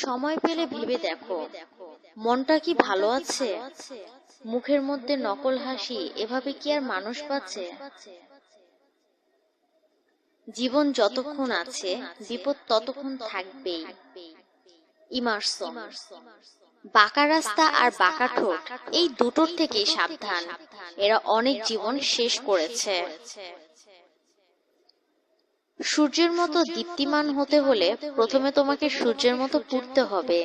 সময় পেলে ভেবে দেখো, মনটা কি ভালো আছে? মুখের মধ্যে নকল হাসি, এভাবে কি আর মানুষ বাঁচে? জীবন যতক্ষণ আছে, বিপদ ততক্ষণ থাকবেই। ইমারসন। বাঁকা রাস্তা আর বাঁকা ঠোঁট, এই দুটোর থেকে সাবধান, এরা অনেক জীবন শেষ করেছে। সূর্যের মতো দীপ্তিমান হতে হলে প্রথমে তোমাকে সূর্যের মতো পুড়তে হবে।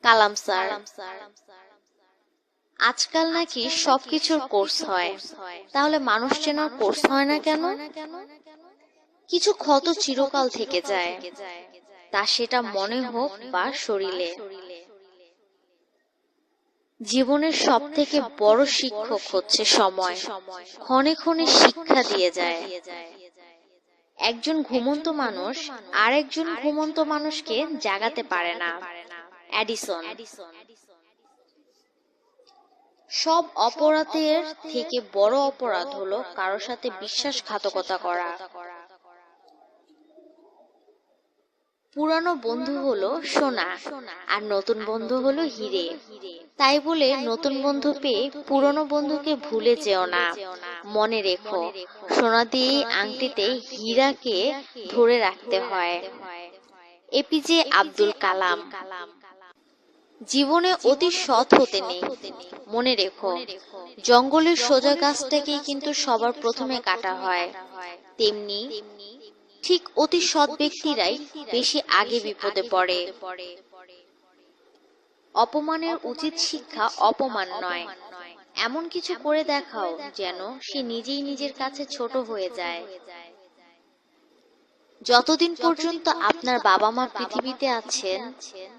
কালাম স্যার। আজকাল নাকি সবকিছুর কোর্স হয়, তাহলে মানুষ চেনার কোর্স হয় না কেন? কিছু ক্ষত চিরকাল থেকে যায়, তা সেটা মনে হোক বা শরীরে। জীবনের সব থেকে বড় শিক্ষক হচ্ছে সময়। ক্ষণে ক্ষণে শিক্ষা দিয়ে যায়। একজন ঘুমন্ত মানুষ আর একজন ঘুমন্ত মানুষকে জাগাতে পারে না। এডিসন। সব অপরাধের থেকে বড় অপরাধ হলো কারোর সাথে বিশ্বাসঘাতকতা করা। পুরানো বন্ধু হলো সোনা আর নতুন বন্ধু হলো হিরে। তাই বলে নতুন বন্ধু পেয়ে পুরনো বন্ধুকে ভুলে যেও না। মনে রেখো, সোনা দিয়ে আংটিতে হীরাকে ধরে রাখতে হয়। এপিজে আব্দুল কালাম। জীবনে অতি সৎ হতে নেই, মনে রেখো, জঙ্গলের সোজা গাছটাকেই কিন্তু সবার প্রথমে কাটা হয়। তেমনি ঠিক অতি সৎ ব্যক্তিরাই বেশি আগে বিপদে পড়ে। অপমানের উচিত শিক্ষা অপমান নয়, এমন কিছু করে দেখাও যেন সে নিজেই নিজের কাছে ছোট হয়ে যায়। যতদিন পর্যন্ত আপনার বাবা মা পৃথিবীতে আছেন,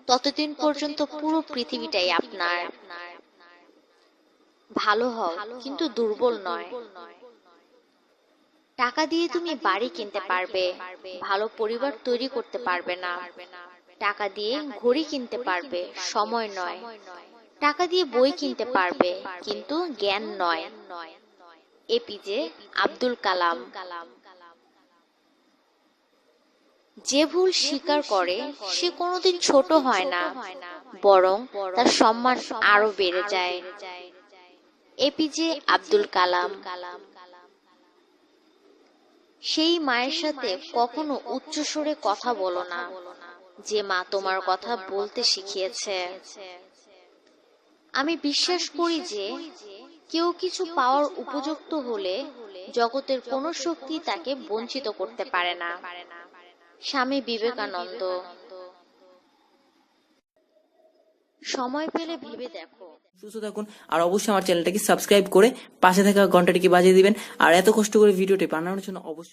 ততদিন পর্যন্ত পুরো পৃথিবীটাই আপনার। ভালো হও, কিন্তু দুর্বল নয়। টাকা দিয়ে তুমি বাড়ি কিনতে পারবে, ভালো পরিবার তৈরি করতে পারবে না। টাকা দিয়ে ঘড়ি কিনতে পারবে, সময় নয়। টাকা দিয়ে বই কিনতে পারবে, কিন্তু জ্ঞান নয়। এপিজে আব্দুল কালাম। যে ভুল স্বীকার করে সে কোনোদিন ছোট হয় না, বরং তার সম্মান আরো বেড়ে যায়। এপিজে আব্দুল কালাম। সেই মায়ের সাথে কখনো উচ্চস্বরে কথা বলো না, যে মা তোমার কথা বলতে শিখিয়েছে। আমি বিশ্বাস করি যে কেউ কিছু পাওয়ার উপযুক্ত হলে জগতের কোনো শক্তি তাকে বঞ্চিত করতে পারে না। স্বামী বিবেকানন্দ। সময় পেলে ভেবে দেখো। সুস্থ থাকুন, আর অবশ্যই আমার চ্যানেলটাকে সাবস্ক্রাইব করে পাশে থাকা ঘন্টাটিকে বাজিয়ে দিবেন। আর এত কষ্ট করে ভিডিওটি বানানোর জন্য অবশ্যই